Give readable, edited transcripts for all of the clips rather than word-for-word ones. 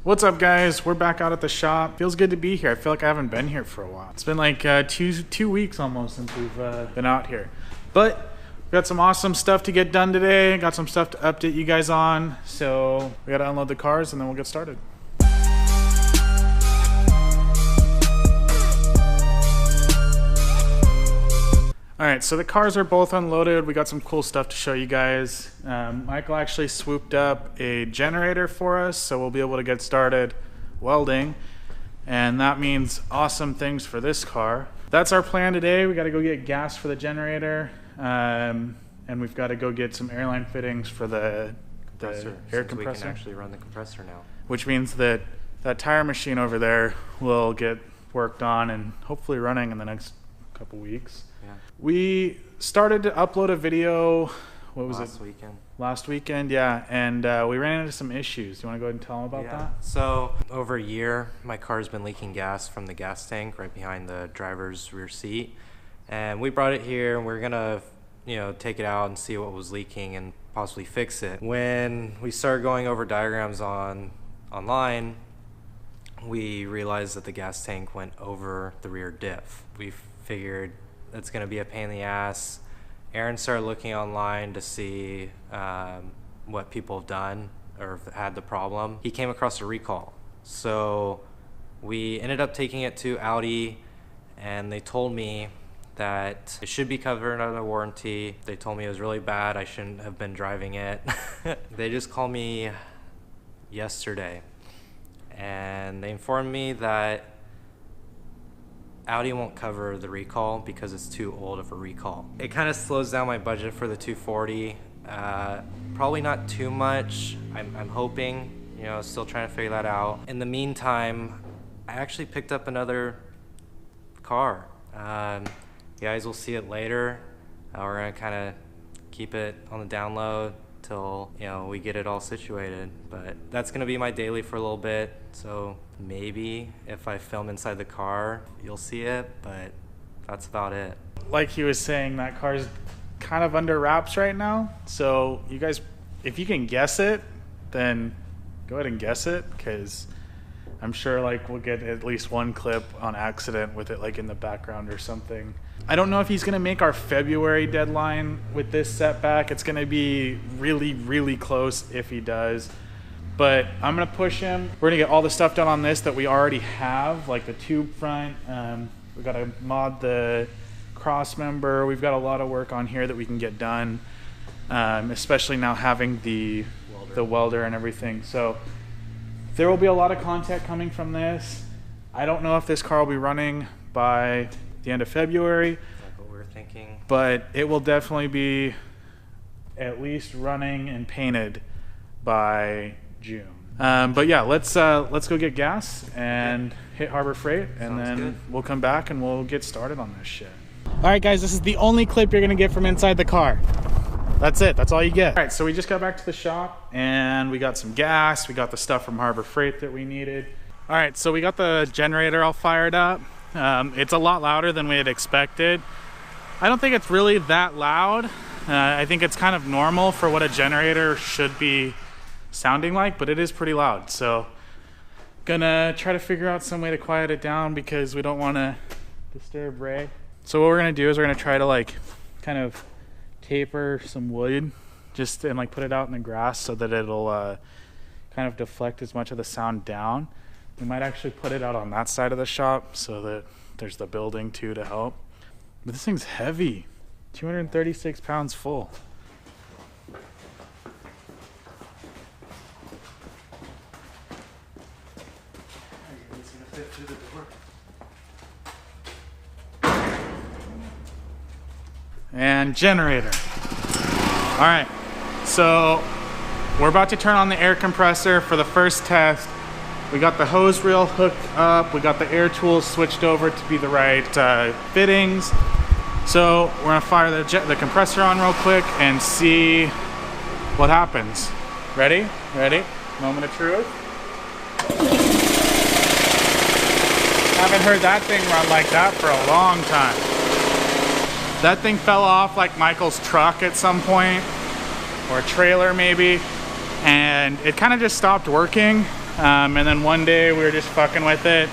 What's up, guys? We're back out at the shop. Feels good to be here. I feel like I haven't been here for a while. It's been like two weeks almost since we've been out here. But we got some awesome stuff to get done today. Got some stuff to update you guys on. So we gotta unload the cars and then we'll get started. All right, so the cars are both unloaded. We got some cool stuff to show you guys. Michael actually swooped up a generator for us, so we'll be able to get started welding. And that means awesome things for this car. That's our plan today. We gotta go get gas for the generator, and we've gotta go get some airline fittings for the air compressor. We can actually run the compressor now. Which means that that tire machine over there will get worked on and hopefully running in the next couple weeks. Yeah. We started to upload a video, what was Last weekend. Last weekend, yeah, and we ran into some issues. Do you want to go ahead and tell them about that? So over a year, my car's been leaking gas from the gas tank right behind the driver's rear seat. And we brought it here and we're gonna, take it out and see what was leaking and possibly fix it. When we started going over diagrams online, we realized that the gas tank went over the rear diff. We figured it's going to be a pain in the ass. Aaron started looking online to see what people have done or had the problem. He came across a recall. So we ended up taking it to Audi and they told me that it should be covered under warranty. They told me it was really bad. I shouldn't have been driving it. They just called me yesterday and they informed me that Audi won't cover the recall because it's too old of a recall. It kind of slows down my budget for the 240. Probably not too much. I'm hoping, still trying to figure that out. In the meantime, I actually picked up another car. You guys will see it later. We're gonna kind of keep it on the down low till we get it all situated. But that's gonna be my daily for a little bit. So maybe if I film inside the car, you'll see it, but that's about it. Like he was saying, that car's kind of under wraps right now. So you guys, if you can guess it, then go ahead and guess it, because I'm sure we'll get at least one clip on accident with it in the background or something. I don't know if he's gonna make our February deadline with this setback. It's gonna be really, really close if he does. But I'm gonna push him. We're gonna get all the stuff done on this that we already have, like the tube front. We gotta mod the cross member. We've got a lot of work on here that we can get done, especially now having the welder and everything. So there will be a lot of content coming from this. I don't know if this car will be running by the end of February. That's what we're thinking. But it will definitely be at least running and painted by June. But yeah, let's go get gas and hit Harbor Freight, and Sounds then good. We'll come back and we'll get started on this shit. All right, guys, this is the only clip you're gonna get from inside the car. That's it. That's all you get. All right, so we just got back to the shop and we got some gas. We got the stuff from Harbor Freight that we needed. All right, so we got the generator all fired up. It's a lot louder than we had expected. I don't think it's really that loud. I think it's kind of normal for what a generator should be sounding like, but it is pretty loud. So gonna try to figure out some way to quiet it down because we don't want to disturb Ray. So what we're gonna do is we're gonna try to kind of taper some wood and put it out in the grass so that it'll kind of deflect as much of the sound down. We might actually put it out on that side of the shop so that there's the building too to help. But this thing's heavy, 236 pounds full. And generator. All right, so we're about to turn on the air compressor for the first test. We got the hose reel hooked up. We got the air tools switched over to be the right fittings. So we're gonna fire the compressor on real quick and see what happens. Ready? Ready? Moment of truth. Haven't heard that thing run like that for a long time. That thing fell off like Michael's truck at some point, or a trailer maybe, and it kind of just stopped working. And then one day we were just fucking with it,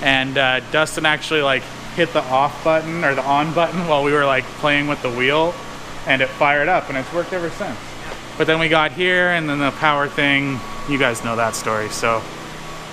and Dustin actually like hit the off button or the on button while we were like playing with the wheel, and it fired up, and it's worked ever since. But then we got here, and then the power thing, you guys know that story. So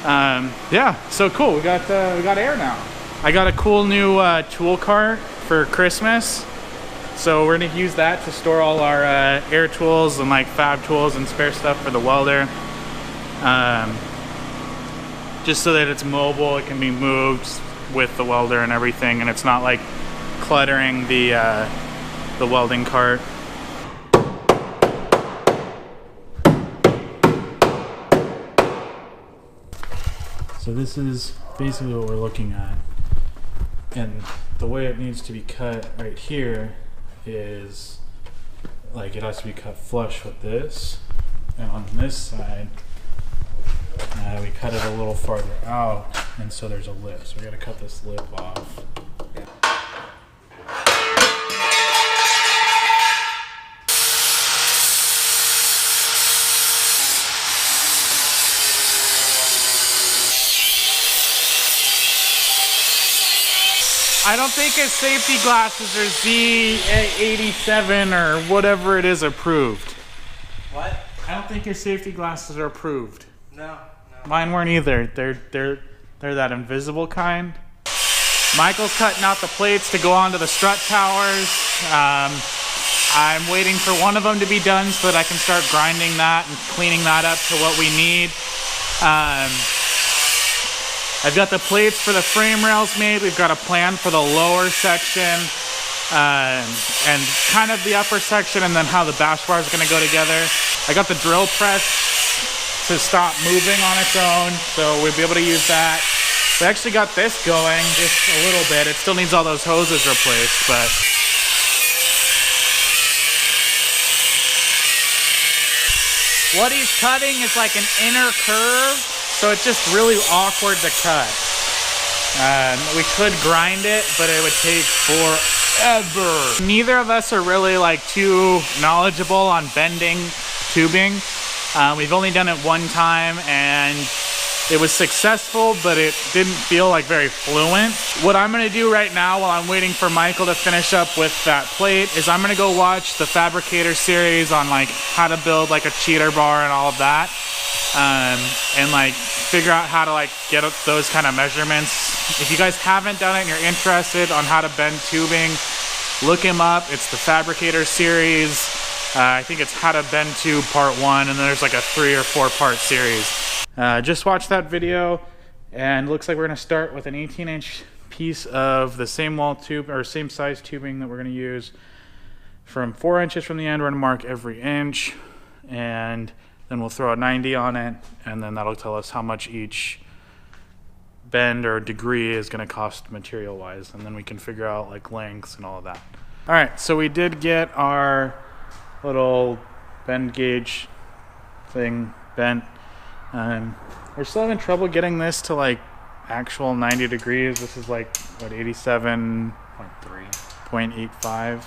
yeah, so cool. We got air now. I got a cool new tool cart for Christmas, so we're gonna use that to store all our air tools and like fab tools and spare stuff for the welder. Just so that it's mobile, it can be moved with the welder and everything, and it's not like cluttering the welding cart. So this is basically what we're looking at, and the way it needs to be cut right here is like it has to be cut flush with this, and on this side we cut it a little farther out, and so there's a lip, so we got to cut this lip off. I don't think his safety glasses are Z87 or whatever it is approved. What? I don't think his safety glasses are approved. No. Mine weren't either. They're that invisible kind. Michael's cutting out the plates to go onto the strut towers. I'm waiting for one of them to be done so that I can start grinding that and cleaning that up to what we need. I've got the plates for the frame rails made. We've got a plan for the lower section and kind of the upper section, and then how the bash bar is going to go together. I got the drill press to stop moving on its own, so we'll be able to use that. We actually got this going just a little bit. It still needs all those hoses replaced, but what he's cutting is like an inner curve, so it's just really awkward to cut. We could grind it, but it would take forever. Neither of us are really like too knowledgeable on bending tubing. We've only done it one time, and it was successful, but it didn't feel like very fluent. What I'm gonna do right now while I'm waiting for Michael to finish up with that plate is I'm gonna go watch the Fabricator series on like how to build like a cheater bar and all of that. And like figure out how to like get those kind of measurements. If you guys haven't done it and you're interested on how to bend tubing, look him up. It's the Fabricator series. I think it's How to Bend Tube Part 1, and then there's like a 3 or 4 part series. Just watch that video, and it looks like we're gonna start with an 18-inch piece of the same wall tube, or same size tubing that we're gonna use. From 4 inches from the end, we're gonna mark every inch, and then we'll throw a 90 on it, and then that'll tell us how much each bend or degree is gonna cost material-wise, and then we can figure out like lengths and all of that. All right, so we did get our little bend gauge thing bent. We're still having trouble getting this to like actual 90 degrees. This is like what, 87.85.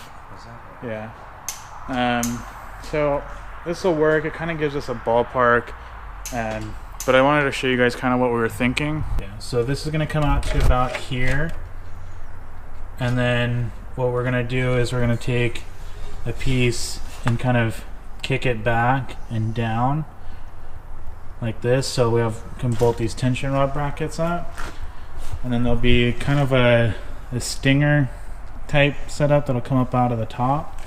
Yeah. So this will work. It kind of gives us a ballpark, but I wanted to show you guys kind of what we were thinking. Yeah, so this is gonna come out to about here, and then what we're gonna do is we're gonna take a piece and kind of kick it back and down like this, so we can bolt these tension rod brackets up, and then there'll be kind of a stinger type setup that'll come up out of the top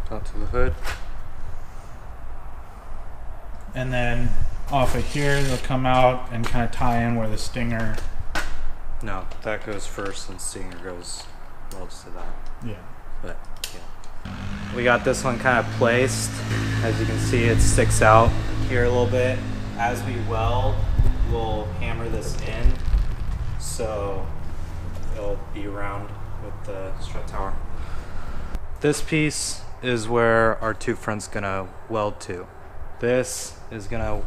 to the hood, and then off of here it'll come out and kind of tie in where the stinger. No, that goes first, and stinger goes welds to that. Yeah, but yeah. We got this one kind of placed. As you can see, it sticks out here a little bit. As we weld, we'll hammer this in so it'll be round with the strut tower. This piece is where our tube front's gonna weld to. This is gonna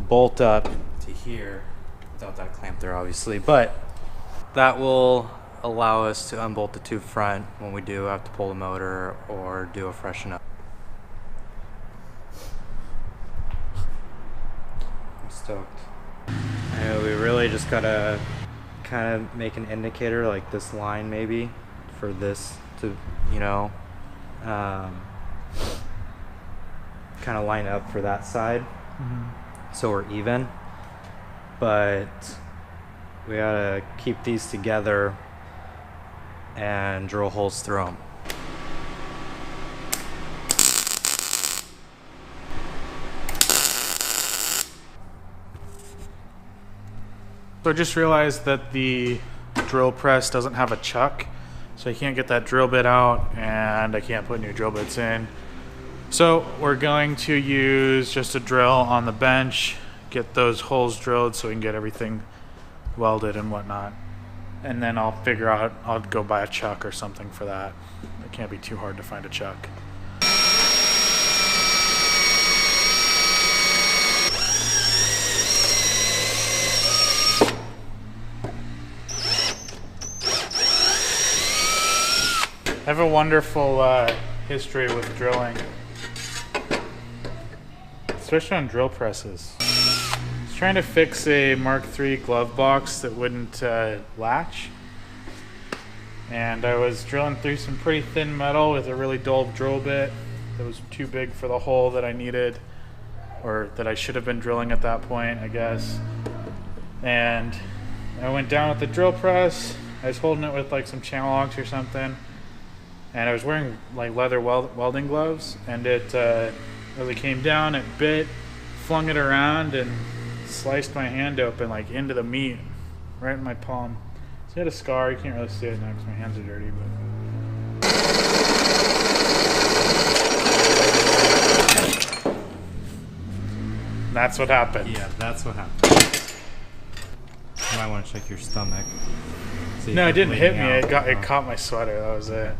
bolt up to here without that clamp there, obviously, but that will allow us to unbolt the tube front when we do have to pull the motor or do a freshen up. stoked. And we really just gotta kind of make an indicator like this line maybe for this to, you know, kind of line up for that side. So we're even. But we gotta keep these together and drill holes through them. So I just realized that the drill press doesn't have a chuck, so I can't get that drill bit out and I can't put new drill bits in. So we're going to use just a drill on the bench, get those holes drilled so we can get everything welded and whatnot. And then I'll figure out, I'll go buy a chuck or something for that. It can't be too hard to find a chuck. I have a wonderful history with drilling, especially on drill presses. I was trying to fix a Mark III glove box that wouldn't latch, and I was drilling through some pretty thin metal with a really dull drill bit that was too big for the hole that I needed, or that I should have been drilling at that point, I guess. And I went down with the drill press. I was holding it with like some channel locks or something. And I was wearing like leather welding gloves, and it, as it came down, it bit, flung it around, and sliced my hand open like into the meat, right in my palm. So I had a scar. You can't really see it now because my hands are dirty, but that's what happened. Yeah, that's what happened. You might want to check your stomach. No, it didn't hit me. It caught my sweater. That was it.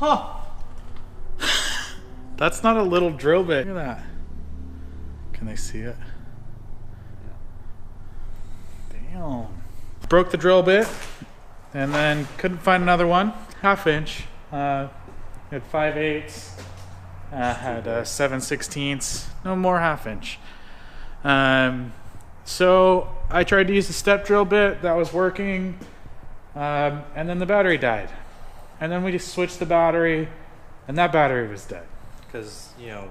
Huh. That's not a little drill bit. Look at that. Can they see it? Damn. Broke the drill bit and then couldn't find another one. Half inch. Had 5/8. Had 7/16. No more half inch. So I tried to use the step drill bit. That was working. And then the battery died. And then we just switched the battery, and that battery was dead. Because, you know,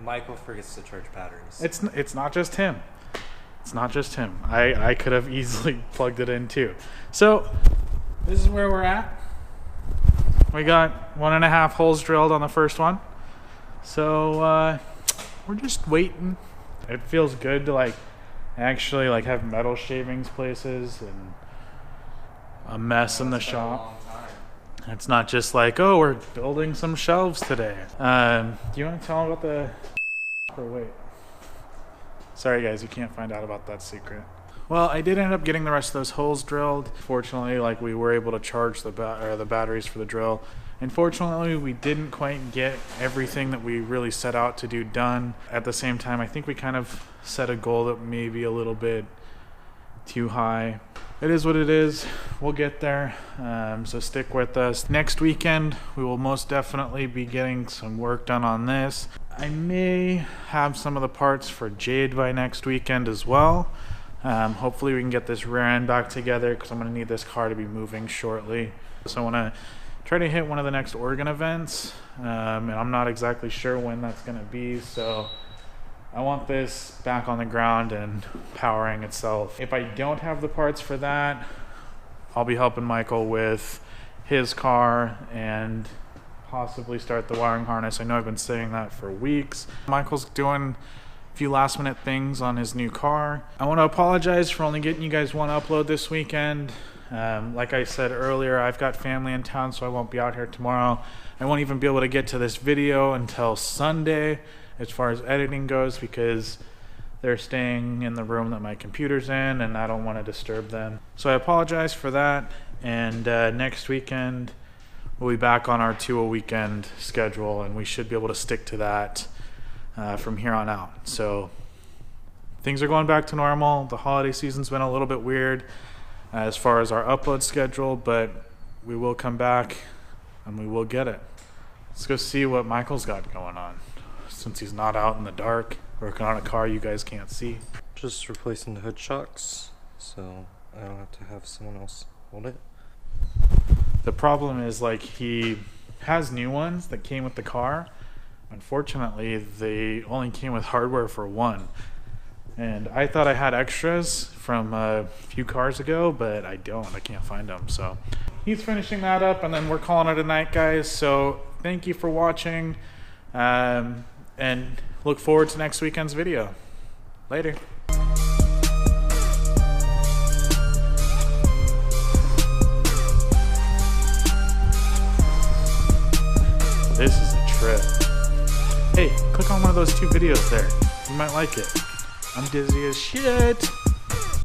Michael forgets to charge batteries. It's not just him. It's not just him. I could have easily plugged it in too. So this is where we're at. We got 1.5 holes drilled on the first one. So we're just waiting. It feels good to like actually like have metal shavings places and a mess in the shop. It's not just like, oh, we're building some shelves today. Do you want to tell them about the... Or wait. Sorry guys, you can't find out about that secret. Well, I did end up getting the rest of those holes drilled. Fortunately, like we were able to charge the batteries for the drill. Unfortunately, we didn't quite get everything that we really set out to do done. At the same time, I think we kind of set a goal that may be a little bit too high. It is what it is. We'll get there. So stick with us. Next weekend, we will most definitely be getting some work done on this. I may have some of the parts for Jade by next weekend as well. Hopefully we can get this rear end back together because I'm going to need this car to be moving shortly. So I want to try to hit one of the next Oregon events. And I'm not exactly sure when that's going to be. So I want this back on the ground and powering itself. If I don't have the parts for that, I'll be helping Michael with his car and possibly start the wiring harness. I know I've been saying that for weeks. Michael's doing a few last minute things on his new car. I want to apologize for only getting you guys one upload this weekend. Like I said earlier, I've got family in town, so I won't be out here tomorrow. I won't even be able to get to this video until Sunday as far as editing goes because they're staying in the room that my computer's in and I don't want to disturb them. So I apologize for that, and next weekend we'll be back on our 2-a-weekend schedule and we should be able to stick to that from here on out. So things are going back to normal. The holiday season's been a little bit weird as far as our upload schedule, but we will come back and we will get it. Let's go see what Michael's got going on, since he's not out in the dark working on a car you guys can't see. Just replacing the hood shocks, so I don't have to have someone else hold it. The problem is, like, he has new ones that came with the car. Unfortunately, they only came with hardware for one. And I thought I had extras from a few cars ago, but I don't. I can't find them. So he's finishing that up, and then we're calling it a night, guys. So thank you for watching, and look forward to next weekend's video. Later. This is a trip. Hey, click on one of those 2 videos there. You might like it. I'm dizzy as shit.